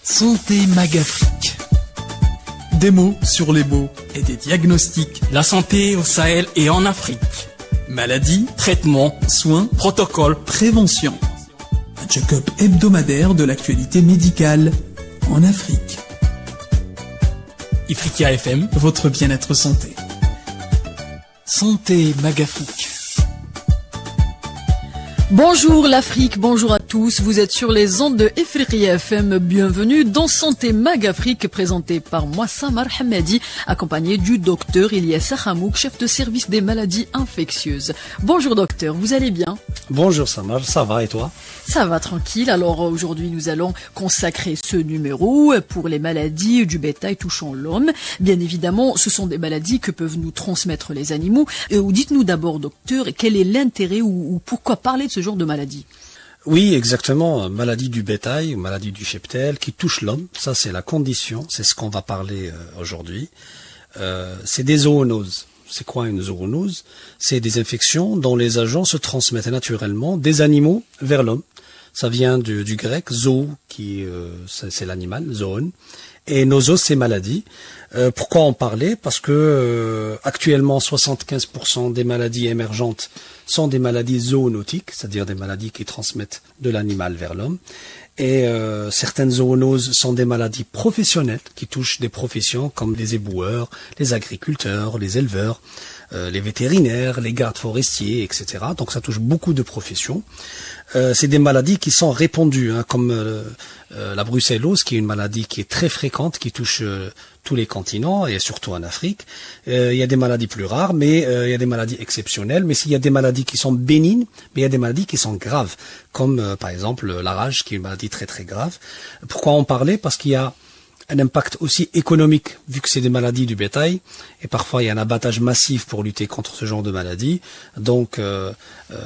Santé Magafrique. Des mots sur les mots et des diagnostics. La santé au Sahel et en Afrique. Maladies, Traitements, soins, protocoles, prévention. Un check-up hebdomadaire de l'actualité médicale en Afrique. Ifriqiya FM, Votre bien-être santé. Santé Magafrique. Bonjour l'Afrique, bonjour à tous, vous êtes sur les ondes de Ifriqiya FM, bienvenue dans Santé Magafrique, présenté par moi Samar Hamadi, accompagné du docteur Ilyas Hamouk, chef de service des maladies infectieuses. Bonjour docteur, vous allez bien? Bonjour Samar, ça va et toi? Ça va tranquille, alors aujourd'hui nous allons consacrer ce numéro pour les maladies du bétail touchant l'homme. Bien évidemment, ce sont des maladies que peuvent nous transmettre les animaux. Dites-nous d'abord docteur, quel est l'intérêt ou pourquoi parler de ce genre de maladie? Oui, exactement. Maladie du bétail, maladie du cheptel qui touche l'homme. Ça, c'est la condition. C'est ce qu'on va parler aujourd'hui. C'est des zoonoses. C'est quoi une zoonose? C'est des infections dont les agents se transmettent naturellement des animaux vers l'homme. Ça vient du grec zoo, qui c'est l'animal, zoon, et nosos, c'est maladie. Pourquoi en parler? Parce que actuellement 75% des maladies émergentes sont des maladies zoonotiques, c'est-à-dire des maladies qui transmettent de l'animal vers l'homme. Et certaines zoonoses sont des maladies professionnelles qui touchent des professions comme les éboueurs, les agriculteurs, les éleveurs, les vétérinaires, les gardes forestiers, etc. Donc ça touche beaucoup de professions. C'est des maladies qui sont répandues, comme la brucellose, qui est une maladie qui est très fréquente, qui touche tous les continents et surtout en Afrique. Il y a des maladies plus rares, mais il y a des maladies exceptionnelles. Mais s'il y a des maladies qui sont bénignes, mais il y a des maladies qui sont graves, comme par exemple la rage, qui est une maladie très très grave. Pourquoi en parler? Parce qu'il y a un impact aussi économique, vu que c'est des maladies du bétail, et parfois il y a un abattage massif pour lutter contre ce genre de maladies. Donc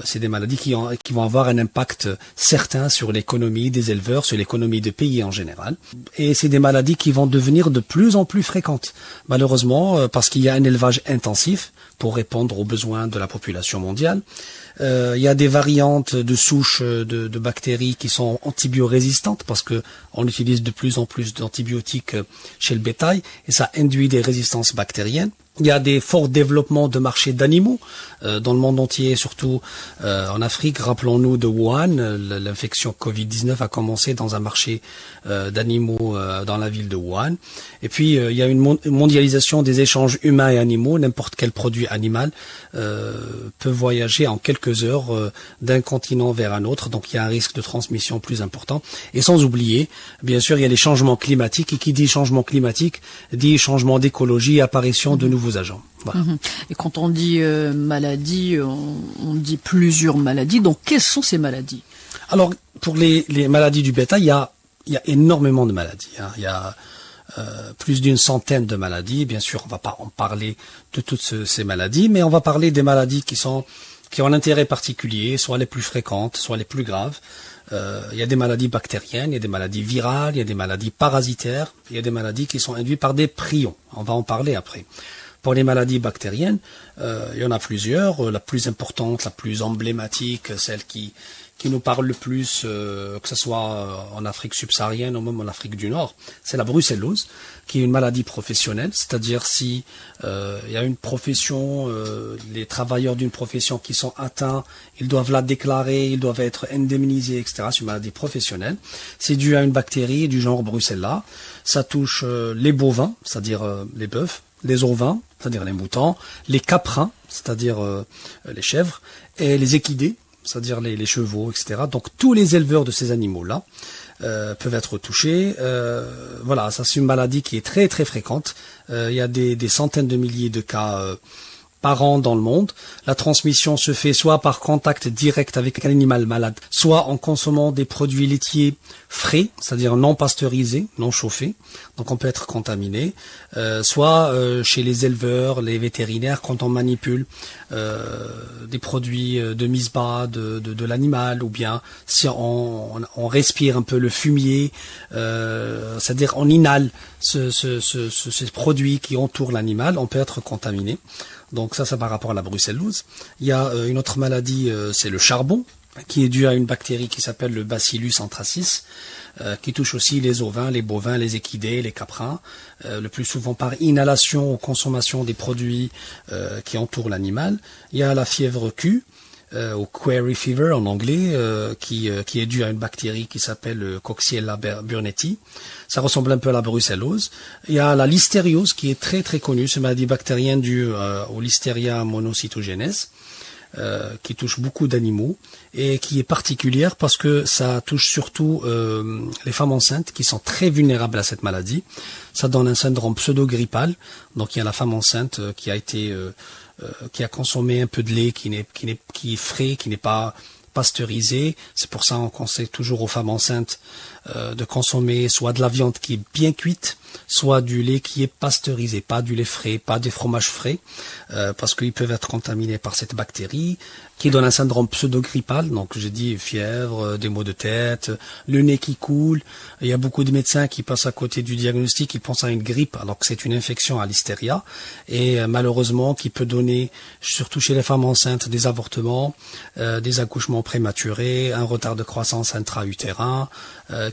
c'est des maladies qui vont avoir un impact certain sur l'économie des éleveurs, sur l'économie des pays en général. Et c'est des maladies qui vont devenir de plus en plus fréquentes, malheureusement, parce qu'il y a un élevage intensif pour répondre aux besoins de la population mondiale. Il y a des variantes de souches de bactéries qui sont antibiorésistantes parce que on utilise de plus en plus d'antibiotiques chez le bétail et ça induit des résistances bactériennes. Il y a des forts développements de marchés d'animaux dans le monde entier, surtout en Afrique. Rappelons-nous de Wuhan, l'infection Covid-19 a commencé dans un marché d'animaux dans la ville de Wuhan. Et puis, il y a une mondialisation des échanges humains et animaux. N'importe quel produit animal peut voyager en quelques heures d'un continent vers un autre. Donc, il y a un risque de transmission plus important. Et sans oublier, bien sûr, il y a les changements climatiques. Et qui dit changement climatique, dit changement d'écologie, apparition de nouveaux agents. Voilà. Et quand on dit maladie, on dit plusieurs maladies. Donc, quelles sont ces maladies? Alors, pour les maladies du bétail, il y a énormément de maladies. Il y a plus d'une centaine de maladies. Bien sûr, on va pas en parler de toutes ces maladies, mais on va parler des maladies qui ont un intérêt particulier, soit les plus fréquentes, soit les plus graves. Il y a des maladies bactériennes, il y a des maladies virales, il y a des maladies parasitaires, il y a des maladies qui sont induites par des prions. On va en parler après. Pour les maladies bactériennes, il y en a plusieurs. La plus importante, la plus emblématique, celle qui nous parle le plus, que ce soit en Afrique subsaharienne ou même en Afrique du Nord, c'est la brucellose, qui est une maladie professionnelle, c'est-à-dire si il y a une profession, les travailleurs d'une profession qui sont atteints, ils doivent la déclarer, ils doivent être indemnisés, etc. C'est une maladie professionnelle. C'est dû à une bactérie du genre Brucella. Ça touche les bovins, c'est-à-dire les bœufs, les ovins, c'est-à-dire les moutons, les caprins, c'est-à-dire les chèvres, et les équidés, c'est-à-dire les chevaux, etc. Donc tous les éleveurs de ces animaux-là peuvent être touchés. Voilà, ça c'est une maladie qui est très très fréquente. Il y a des centaines de milliers de cas par an dans le monde. La transmission se fait soit par contact direct avec un animal malade, soit en consommant des produits laitiers frais, c'est-à-dire non pasteurisés, non chauffés. Donc on peut être contaminé. Soit chez les éleveurs, les vétérinaires, quand on manipule des produits de mise bas de l'animal, ou bien si on respire un peu le fumier, c'est-à-dire on inhale ces produits qui entourent l'animal, on peut être contaminé. Donc ça par rapport à la brucellose. Il y a une autre maladie, c'est le charbon, qui est dû à une bactérie qui s'appelle le Bacillus anthracis. qui touche aussi les ovins, les bovins, les équidés, les caprins, le plus souvent par inhalation ou consommation des produits qui entourent l'animal. Il y a la fièvre Q, au quarry fever en anglais, qui est due à une bactérie qui s'appelle Coxiella burnetii. Ça ressemble un peu à la brucellose. Il y a la listériose qui est très très connue, c'est une maladie bactérienne due au Listeria monocytogenes, qui touche beaucoup d'animaux et qui est particulière parce que ça touche surtout les femmes enceintes qui sont très vulnérables à cette maladie. Ça donne un syndrome pseudo-grippal. Donc il y a la femme enceinte qui a consommé un peu de lait qui est frais, qui n'est pas pasteurisé. C'est pour ça qu'on conseille toujours aux femmes enceintes de consommer soit de la viande qui est bien cuite, soit du lait qui est pasteurisé, pas du lait frais, pas des fromages frais, parce qu'ils peuvent être contaminés par cette bactérie qui donne un syndrome pseudo-grippal. Donc j'ai dit fièvre, des maux de tête, le nez qui coule. Il y a beaucoup de médecins qui passent à côté du diagnostic, ils pensent à une grippe alors que c'est une infection à l'hystéria et malheureusement qui peut donner, surtout chez les femmes enceintes, des avortements, des accouchements prématurés, un retard de croissance intra-utérin,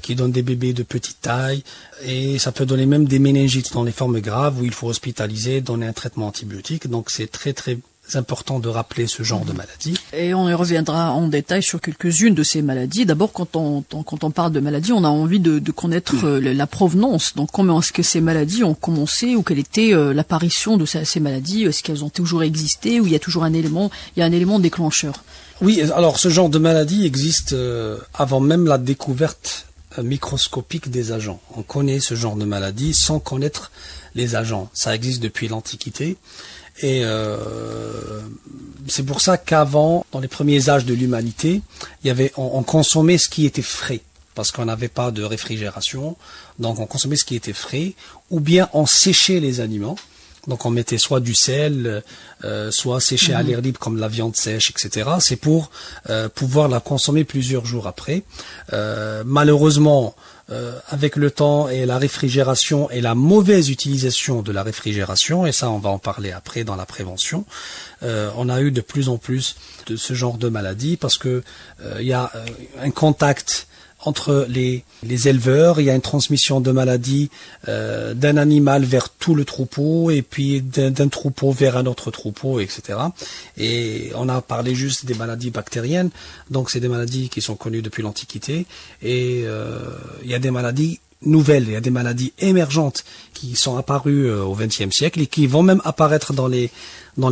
qui donne des bébés de petite taille et ça peut donner même des méningites dans les formes graves où il faut hospitaliser, donner un traitement antibiotique. Donc c'est très très important de rappeler ce genre de maladie. Et on y reviendra en détail sur quelques-unes de ces maladies. D'abord, quand on parle de maladies, on a envie de connaître la provenance. Donc, comment est-ce que ces maladies ont commencé ou quelle était l'apparition de ces maladies? Est-ce qu'elles ont toujours existé ou il y a toujours un élément déclencheur? Oui, alors ce genre de maladie existe avant même la découverte microscopique des agents. On connaît ce genre de maladie sans connaître les agents. Ça existe depuis l'Antiquité. Et c'est pour ça qu'avant, dans les premiers âges de l'humanité, on consommait ce qui était frais, parce qu'on n'avait pas de réfrigération, donc on consommait ce qui était frais, ou bien on séchait les aliments, donc on mettait soit du sel, soit séché à l'air libre comme la viande sèche, etc. C'est pour pouvoir la consommer plusieurs jours après. Malheureusement, avec le temps et la réfrigération et la mauvaise utilisation de la réfrigération, et ça on va en parler après dans la prévention, on a eu de plus en plus de ce genre de maladies parce que il y a un contact entre les éleveurs, il y a une transmission de maladies d'un animal vers tout le troupeau et puis d'un troupeau vers un autre troupeau, etc. Et on a parlé juste des maladies bactériennes, donc c'est des maladies qui sont connues depuis l'Antiquité et il y a des maladies nouvelles, il y a des maladies émergentes qui sont apparues au XXe siècle et qui vont même apparaître dans les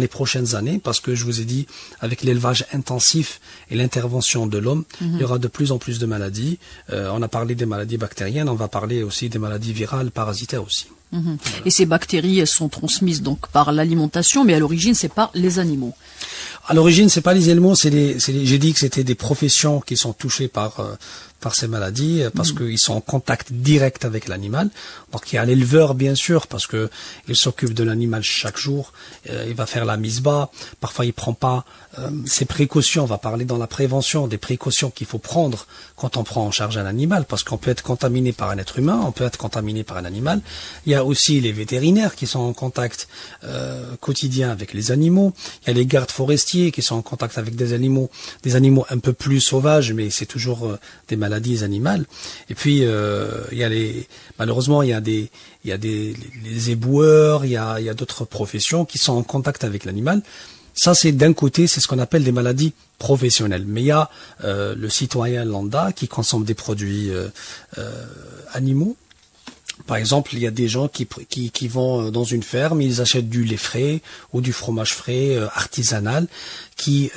prochaines années, parce que je vous ai dit, avec l'élevage intensif et l'intervention de l'homme, il y aura de plus en plus de maladies. On a parlé des maladies bactériennes, on va parler aussi des maladies virales, parasitaires aussi. Voilà. Et ces bactéries, elles sont transmises donc par l'alimentation, mais à l'origine, c'est par les animaux. À l'origine, c'est pas les animaux, j'ai dit que c'était des professions qui sont touchées par ces maladies, parce qu'ils sont en contact direct avec l'animal. Donc il y a l'éleveur, bien sûr, parce que il s'occupe de l'animal chaque jour, il va faire la mise bas, parfois il prend pas ses précautions. On va parler dans la prévention des précautions qu'il faut prendre quand on prend en charge un animal, parce qu'on peut être contaminé par un être humain, on peut être contaminé par un animal. Il y a aussi les vétérinaires qui sont en contact quotidien avec les animaux. Il y a les gardes forestiers qui sont en contact avec des animaux un peu plus sauvages, mais c'est toujours des maladies animales. Et puis malheureusement il y a les éboueurs, il y a d'autres professions qui sont en contact avec l'animal. Ça, c'est d'un côté, c'est ce qu'on appelle des maladies professionnelles. Mais il y a le citoyen lambda qui consomme des produits animaux. Par exemple, il y a des gens qui vont dans une ferme, ils achètent du lait frais ou du fromage frais artisanal qui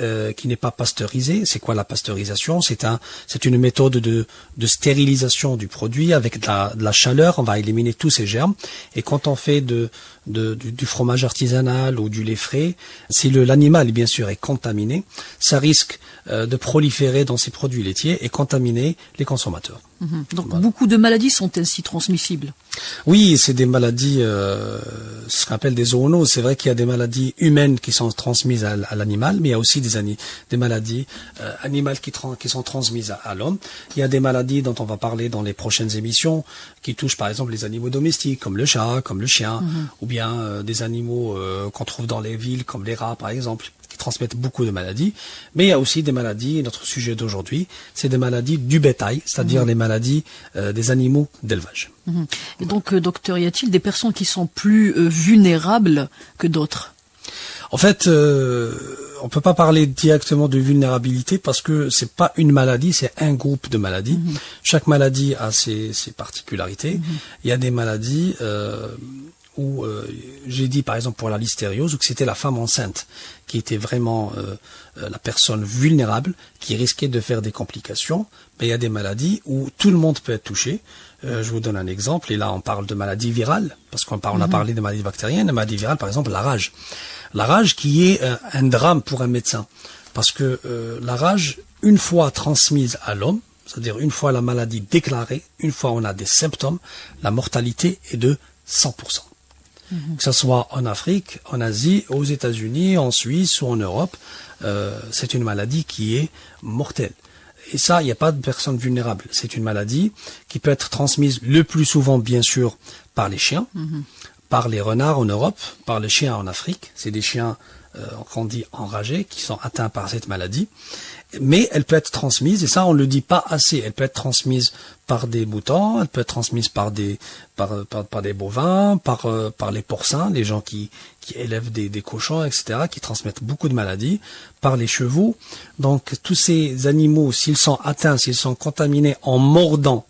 n'est pas pasteurisé. C'est quoi la pasteurisation? C'est une méthode de stérilisation du produit avec de la chaleur. On va éliminer tous ces germes. Et quand on fait du fromage artisanal ou du lait frais, si l'animal bien sûr est contaminé, ça risque de proliférer dans ces produits laitiers et contaminer les consommateurs. Donc voilà. Beaucoup de maladies sont ainsi transmissibles. Oui, c'est des maladies, ce qu'on appelle des zoonoses. C'est vrai qu'il y a des maladies humaines qui sont transmises à l'animal, mais il y a aussi des maladies animales qui sont transmises à l'homme. Il y a des maladies dont on va parler dans les prochaines émissions, qui touchent par exemple les animaux domestiques, comme le chat, comme le chien, ou bien des animaux qu'on trouve dans les villes, comme les rats par exemple. qui transmettent beaucoup de maladies. Mais il y a aussi des maladies, notre sujet d'aujourd'hui, c'est des maladies du bétail, c'est-à-dire les maladies des animaux d'élevage. Et donc, docteur, y a-t-il des personnes qui sont plus vulnérables que d'autres? En fait, on peut pas parler directement de vulnérabilité parce que c'est pas une maladie, c'est un groupe de maladies. Chaque maladie a ses particularités. Il y a des maladies où j'ai dit par exemple pour la listériose où que c'était la femme enceinte qui était vraiment la personne vulnérable qui risquait de faire des complications. Mais il y a des maladies où tout le monde peut être touché. Je vous donne un exemple, et là on parle de maladies virales, parce qu'on a parlé de maladies bactériennes, de maladies virales, par exemple la rage. La rage qui est un drame pour un médecin, parce que la rage, une fois transmise à l'homme, c'est-à-dire une fois la maladie déclarée, une fois on a des symptômes, la mortalité est de 100%. Que ce soit en Afrique, en Asie, aux États-Unis, en Suisse ou en Europe, c'est une maladie qui est mortelle. Et ça, il n'y a pas de personne vulnérable. C'est une maladie qui peut être transmise le plus souvent, bien sûr, par les chiens, par les renards en Europe, par les chiens en Afrique. C'est des chiens, qu'on dit enragés, qui sont atteints par cette maladie. Mais elle peut être transmise, et ça, on ne le dit pas assez. Elle peut être transmise par des moutons, elle peut être transmise par des bovins, par les porcins, les gens qui élèvent des cochons, etc., qui transmettent beaucoup de maladies, par les chevaux. Donc, tous ces animaux, s'ils sont atteints, s'ils sont contaminés en mordant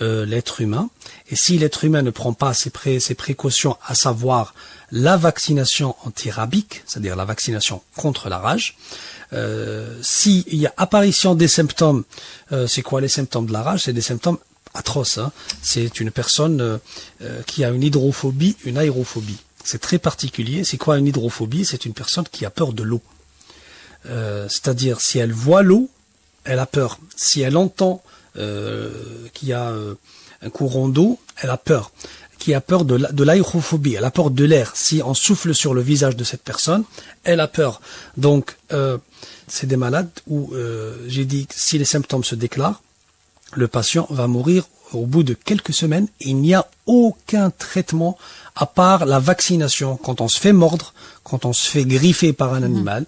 l'être humain, et si l'être humain ne prend pas ses précautions, à savoir la vaccination antirabique, c'est-à-dire la vaccination contre la rage, s'il y a apparition des symptômes, c'est quoi les symptômes de la rage? C'est des symptômes atroces. C'est une personne qui a une hydrophobie, une aérophobie. C'est très particulier. C'est quoi une hydrophobie? C'est une personne qui a peur de l'eau. C'est-à-dire, si elle voit l'eau, elle a peur. Si elle entend qu'il y a un courant d'eau, elle a peur. Qui a peur de l'aérophobie, elle a peur de l'air. Si on souffle sur le visage de cette personne, elle a peur. Donc, c'est des malades où j'ai dit que si les symptômes se déclarent, le patient va mourir au bout de quelques semaines. Il n'y a aucun traitement à part la vaccination. Quand on se fait mordre, quand on se fait griffer par un animal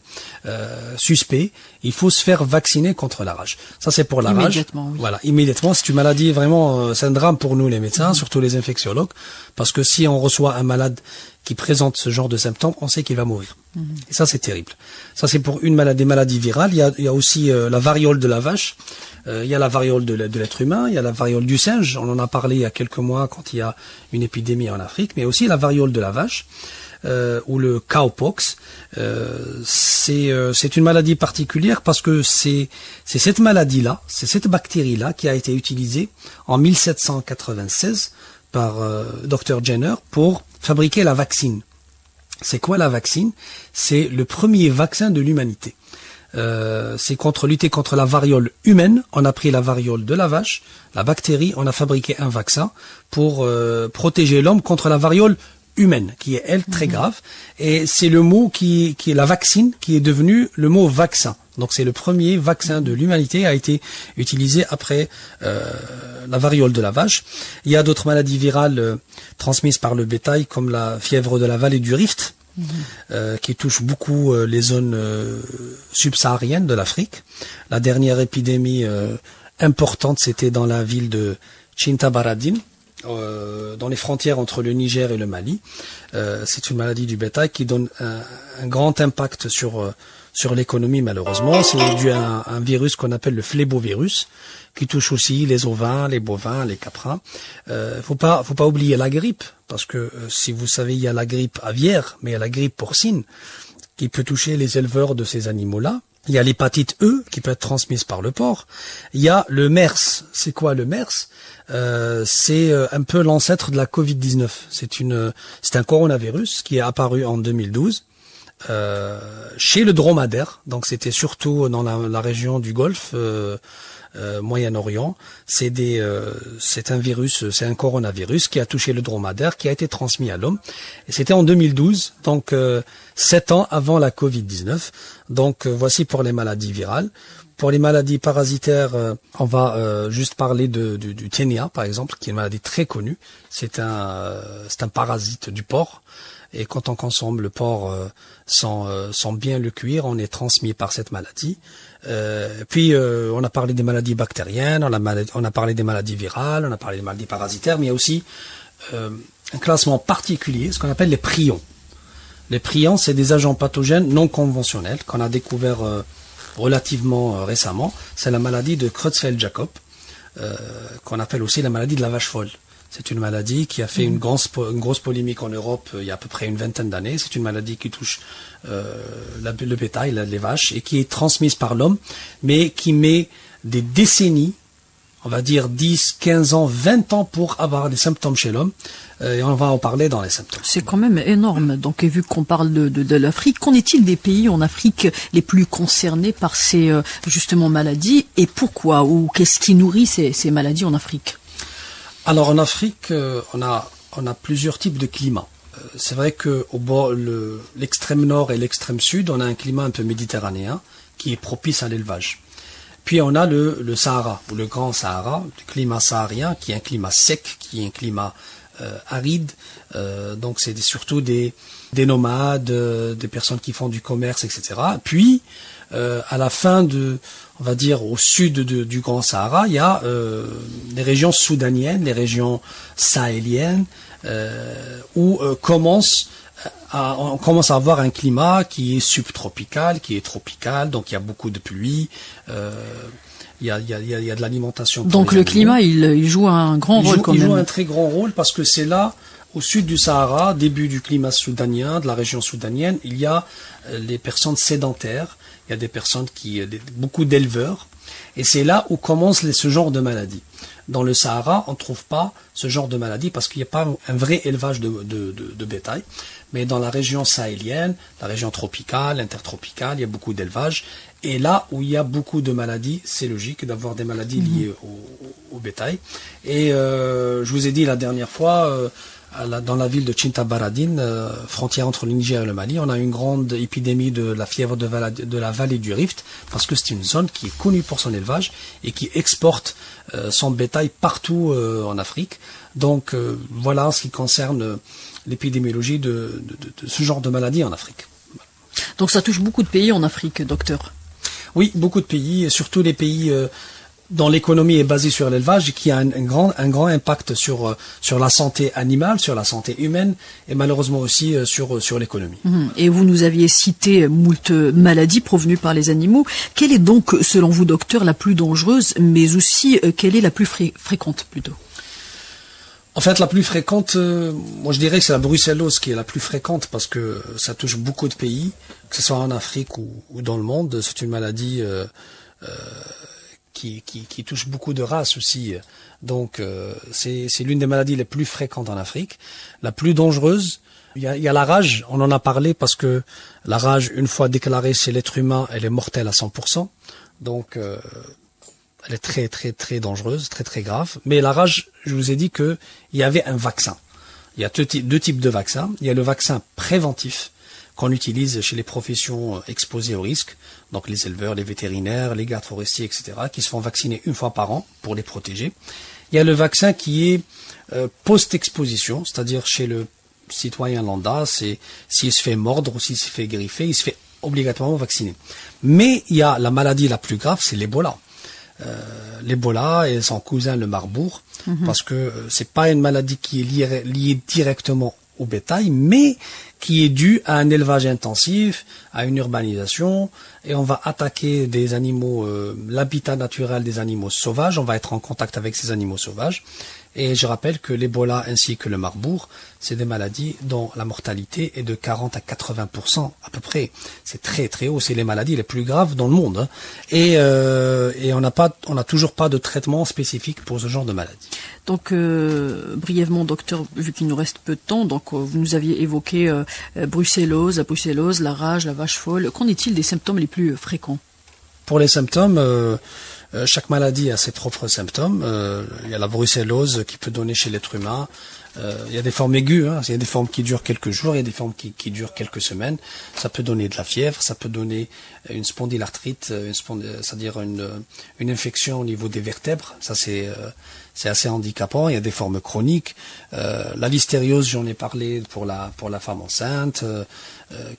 suspect, il faut se faire vacciner contre la rage. Ça, c'est pour la rage. Immédiatement, oui. Voilà, immédiatement. C'est une maladie vraiment, c'est un drame pour nous les médecins, surtout les infectiologues, parce que si on reçoit un malade qui présente ce genre de symptômes, on sait qu'il va mourir. Et ça, c'est terrible. Ça, c'est pour des maladies virales. Il y a aussi la variole de la vache. Il y a la variole de l'être humain. Il y a la variole du singe. On en a parlé il y a quelques mois quand il y a une épidémie en Afrique. Mais aussi la variole de la vache. Ou le cowpox, c'est une maladie particulière parce que c'est cette maladie-là, c'est cette bactérie-là qui a été utilisée en 1796 par Dr Jenner pour fabriquer la vaccine. C'est quoi la vaccine? C'est le premier vaccin de l'humanité. C'est lutter contre la variole humaine. On a pris la variole de la vache, la bactérie, on a fabriqué un vaccin pour protéger l'homme contre la variole humaine, qui est, elle, très grave. Et c'est le mot qui est la vaccine, qui est devenu le mot vaccin. Donc c'est le premier vaccin de l'humanité, a été utilisé après la variole de la vache. Il y a d'autres maladies virales transmises par le bétail, comme la fièvre de la vallée du Rift, qui touche beaucoup les zones subsahariennes de l'Afrique. La dernière épidémie importante, c'était dans la ville de Chintabaradine, dans les frontières entre le Niger et le Mali. C'est une maladie du bétail qui donne un grand impact sur l'économie, malheureusement. C'est dû à un virus qu'on appelle le phlébovirus, qui touche aussi les ovins, les bovins, les caprins. Faut pas oublier la grippe, parce que si vous savez, il y a la grippe aviaire, mais il y a la grippe porcine, qui peut toucher les éleveurs de ces animaux-là. Il y a l'hépatite E, qui peut être transmise par le porc. Il y a le MERS. C'est quoi le MERS? C'est un peu l'ancêtre de la Covid-19. C'est un coronavirus qui est apparu en 2012 chez le dromadaire. Donc c'était surtout dans la région du Golfe, Moyen-Orient. C'est un virus, c'est un coronavirus qui a touché le dromadaire, qui a été transmis à l'homme. Et c'était en 2012, donc 7 ans avant la Covid-19. Donc voici pour les maladies virales. Pour les maladies parasitaires, on va juste parler du ténia, par exemple, qui est une maladie très connue. C'est un parasite du porc. Et quand on consomme le porc sans bien le cuire, on est transmis par cette maladie. Puis on a parlé des maladies bactériennes, on a parlé des maladies virales, on a parlé des maladies parasitaires, mais il y a aussi un classement particulier, ce qu'on appelle les prions. Les prions, c'est des agents pathogènes non conventionnels qu'on a découvert relativement récemment. C'est la maladie de Creutzfeldt-Jakob, qu'on appelle aussi la maladie de la vache folle. C'est une maladie qui a fait une grosse polémique en Europe il y a à peu près une vingtaine d'années. C'est une maladie qui touche le bétail, les vaches, et qui est transmise par l'homme, mais qui met des décennies, on va dire 10, 15 ans, 20 ans pour avoir des symptômes chez l'homme. Et on va en parler dans les symptômes. C'est quand même énorme. Donc, et vu qu'on parle de l'Afrique, qu'en est-il des pays en Afrique les plus concernés par ces justement maladies, et pourquoi, ou qu'est-ce qui nourrit ces maladies en Afrique? Alors en Afrique, on a plusieurs types de climats. C'est vrai que au bord l'extrême nord et l'extrême sud, on a un climat un peu méditerranéen qui est propice à l'élevage. Puis on a le Sahara, ou le Grand Sahara, le climat saharien, qui est un climat sec, qui est un climat aride. Donc c'est surtout des nomades, des personnes qui font du commerce, etc. Puis à la fin on va dire au sud du Grand Sahara, il y a les régions soudaniennes, les régions sahéliennes, où on commence à avoir un climat qui est subtropical, qui est tropical, donc il y a beaucoup de pluie, il y a de l'alimentation. Donc le climat, il joue un grand rôle quand même. Il joue un très grand rôle parce que c'est là, au sud du Sahara, début du climat soudanien, de la région soudanienne, il y a les personnes sédentaires, il y a des personnes beaucoup d'éleveurs, et c'est là où commence ce genre de maladie. Dans le Sahara, on ne trouve pas ce genre de maladie parce qu'il n'y a pas un vrai élevage de bétail. Mais dans la région sahélienne, la région tropicale, intertropicale, il y a beaucoup d'élevage. Et là où il y a beaucoup de maladies, c'est logique d'avoir des maladies liées au bétail. Et je vous ai dit la dernière fois, dans la ville de Chintabaradine, frontière entre le Niger et le Mali, on a une grande épidémie de la fièvre de la vallée du Rift, parce que c'est une zone qui est connue pour son élevage et qui exporte son bétail partout en Afrique. Donc voilà ce qui concerne l'épidémiologie de ce genre de maladie en Afrique. Donc ça touche beaucoup de pays en Afrique, docteur. Oui, beaucoup de pays, et surtout les pays dont l'économie est basée sur l'élevage, qui a un grand impact sur la santé animale, sur la santé humaine, et malheureusement aussi sur l'économie. Et vous nous aviez cité moult maladies provenues par les animaux. Quelle est donc, selon vous, docteur, la plus dangereuse, mais aussi quelle est la plus fréquente plutôt? En fait, la plus fréquente, moi je dirais que c'est la brucellose qui est la plus fréquente parce que ça touche beaucoup de pays, que ce soit en Afrique ou dans le monde. C'est une maladie qui touche beaucoup de races aussi. Donc c'est l'une des maladies les plus fréquentes en Afrique. La plus dangereuse, il y a la rage, on en a parlé parce que la rage, une fois déclarée chez l'être humain, elle est mortelle à 100%. Donc elle est très très très dangereuse, très très grave. Mais la rage, je vous ai dit que il y avait un vaccin. Il y a deux types de vaccins. Il y a le vaccin préventif qu'on utilise chez les professions exposées au risque, donc les éleveurs, les vétérinaires, les gardes forestiers, etc., qui se font vacciner une fois par an pour les protéger. Il y a le vaccin qui est post-exposition, c'est-à-dire chez le citoyen lambda, c'est s'il se fait mordre ou s'il se fait griffer, il se fait obligatoirement vacciner. Mais il y a la maladie la plus grave, c'est l'Ebola. L'Ebola et son cousin le marbourg, parce que c'est pas une maladie qui est liée directement au bétail, mais qui est due à un élevage intensif, à une urbanisation, et on va attaquer des animaux, l'habitat naturel des animaux sauvages, on va être en contact avec ces animaux sauvages. Et je rappelle que l'Ebola ainsi que le marbourg, c'est des maladies dont la mortalité est de 40 à 80% à peu près. C'est très très haut, c'est les maladies les plus graves dans le monde. Hein. Et on n'a toujours pas de traitement spécifique pour ce genre de maladie. Donc brièvement, docteur, vu qu'il nous reste peu de temps, donc vous nous aviez évoqué brucellose, la rage, la vache folle. Qu'en est-il des symptômes les plus fréquents? Pour les symptômes, Chaque maladie a ses propres symptômes. Il y a la brucellose qui peut donner chez l'être humain. Il y a des formes aiguës, il y a des formes qui durent quelques jours, il y a des formes qui durent quelques semaines. Ça peut donner de la fièvre, ça peut donner une spondylarthrite, c'est-à-dire une infection au niveau des vertèbres. Ça c'est assez handicapant. Il y a des formes chroniques. La listériose, j'en ai parlé pour la femme enceinte,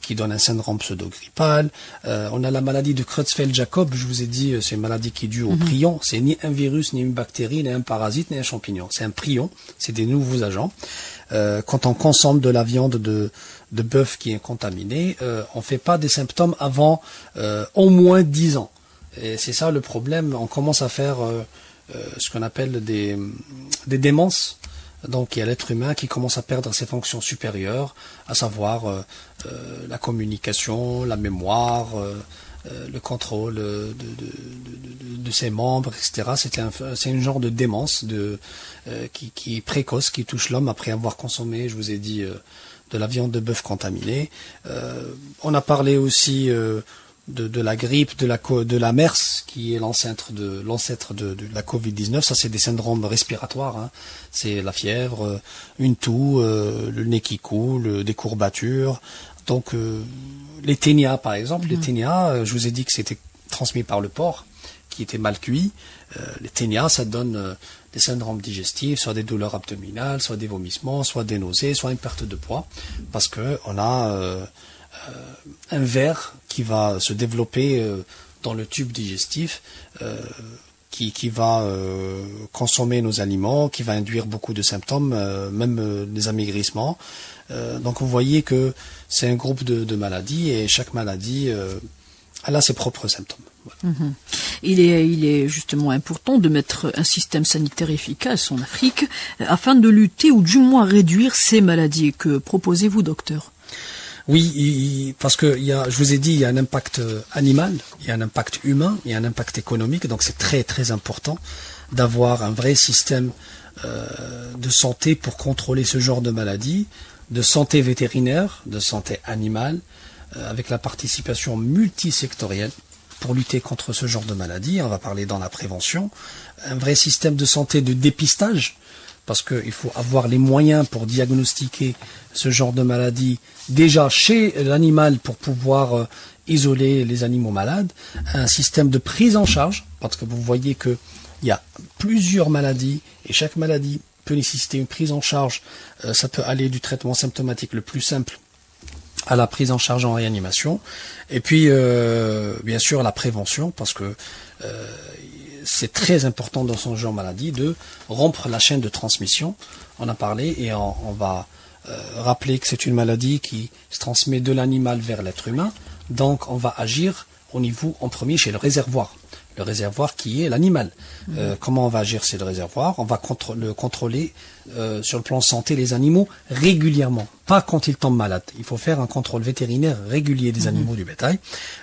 qui donne un syndrome pseudo-grippal. On a la maladie de Creutzfeldt-Jakob, je vous ai dit, c'est une maladie qui est due au prion. C'est ni un virus, ni une bactérie, ni un parasite, ni un champignon. C'est un prion, c'est des nouveaux agents. Quand on consomme de la viande de bœuf qui est contaminée, on fait pas des symptômes avant au moins 10 ans. Et c'est ça le problème. On commence à faire ce qu'on appelle des démences. Donc il y a l'être humain qui commence à perdre ses fonctions supérieures, à savoir la communication, la mémoire, le contrôle de ses membres, etc. C'est un genre de démence qui est précoce, qui touche l'homme après avoir consommé, je vous ai dit, de la viande de bœuf contaminée. On a parlé aussi de la grippe, de la MERS, qui est l'ancêtre de la Covid-19. Ça, c'est des syndromes respiratoires. C'est la fièvre, une toux, le nez qui coule, des courbatures. Donc, les ténias, par exemple. Les ténias, je vous ai dit que c'était transmis par le porc, qui était mal cuit. Les ténias, ça donne des syndromes digestifs, soit des douleurs abdominales, soit des vomissements, soit des nausées, soit une perte de poids, parce que on a un ver qui va se développer dans le tube digestif, qui va consommer nos aliments, qui va induire beaucoup de symptômes, même des amaigrissements. Donc vous voyez que c'est un groupe de maladies, et chaque maladie elle a ses propres symptômes. Voilà. Il est justement important de mettre un système sanitaire efficace en Afrique afin de lutter ou du moins réduire ces maladies. Que proposez-vous, docteur ? Oui, parce que je vous ai dit, il y a un impact animal, il y a un impact humain, il y a un impact économique, donc c'est très très important d'avoir un vrai système de santé pour contrôler ce genre de maladies, de santé vétérinaire, de santé animale, avec la participation multisectorielle pour lutter contre ce genre de maladies. On va parler dans la prévention, un vrai système de santé de dépistage, parce qu'il faut avoir les moyens pour diagnostiquer ce genre de maladie déjà chez l'animal pour pouvoir isoler les animaux malades, un système de prise en charge, parce que vous voyez qu'il y a plusieurs maladies et chaque maladie peut nécessiter une prise en charge. Ça peut aller du traitement symptomatique le plus simple à la prise en charge en réanimation, et puis bien sûr la prévention, parce que c'est très important dans ce genre de maladie de rompre la chaîne de transmission. On a parlé, et on va rappeler que c'est une maladie qui se transmet de l'animal vers l'être humain, donc on va agir au niveau en premier chez le réservoir qui est l'animal. Comment on va agir sur le réservoir? On va le contrôler sur le plan santé les animaux régulièrement, pas quand ils tombent malades. Il faut faire un contrôle vétérinaire régulier des animaux du bétail,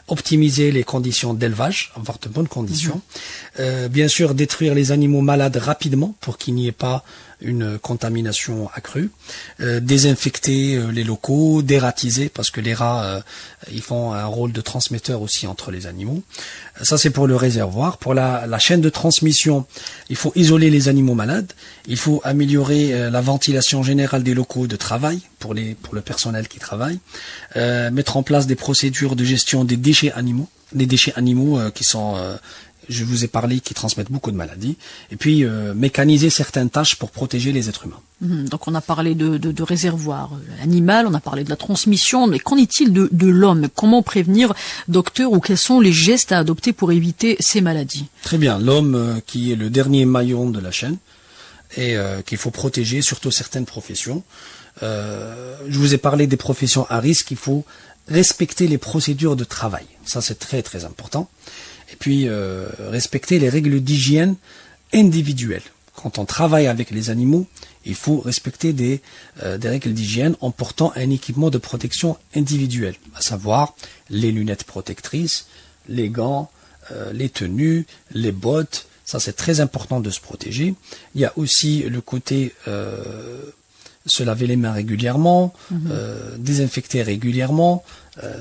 optimiser les conditions d'élevage, avoir de bonnes conditions, bien sûr détruire les animaux malades rapidement pour qu'il n'y ait pas une contamination accrue, désinfecter les locaux, dératiser, parce que les rats ils font un rôle de transmetteur aussi entre les animaux. Ça c'est pour le réservoir. Pour la chaîne de transmission, il faut isoler les animaux malades, il faut améliorer la ventilation générale des locaux de travail pour le personnel qui travaille, mettre en place des procédures de gestion des déchets animaux, qui sont je vous ai parlé, qui transmettent beaucoup de maladies, et puis mécaniser certaines tâches pour protéger les êtres humains. Donc on a parlé de réservoir animal, on a parlé de la transmission, mais qu'en est-il de l'homme? Comment prévenir, docteur, ou quels sont les gestes à adopter pour éviter ces maladies? Très bien, l'homme qui est le dernier maillon de la chaîne, et qu'il faut protéger, surtout certaines professions. Je vous ai parlé des professions à risque, il faut respecter les procédures de travail. Ça c'est très très important. Et puis respecter les règles d'hygiène individuelles. Quand on travaille avec les animaux, il faut respecter des règles d'hygiène en portant un équipement de protection individuelle, à savoir les lunettes protectrices, les gants, les tenues, les bottes. Ça c'est très important de se protéger. Il y a aussi le côté se laver les mains régulièrement, désinfecter régulièrement,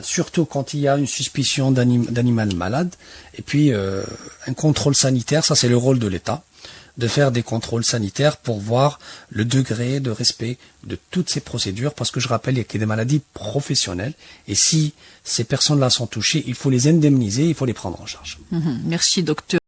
surtout quand il y a une suspicion d'animal malade. Et puis un contrôle sanitaire, ça c'est le rôle de l'État, de faire des contrôles sanitaires pour voir le degré de respect de toutes ces procédures, parce que je rappelle qu'il y a des maladies professionnelles, et si ces personnes-là sont touchées, il faut les indemniser, il faut les prendre en charge. Merci docteur.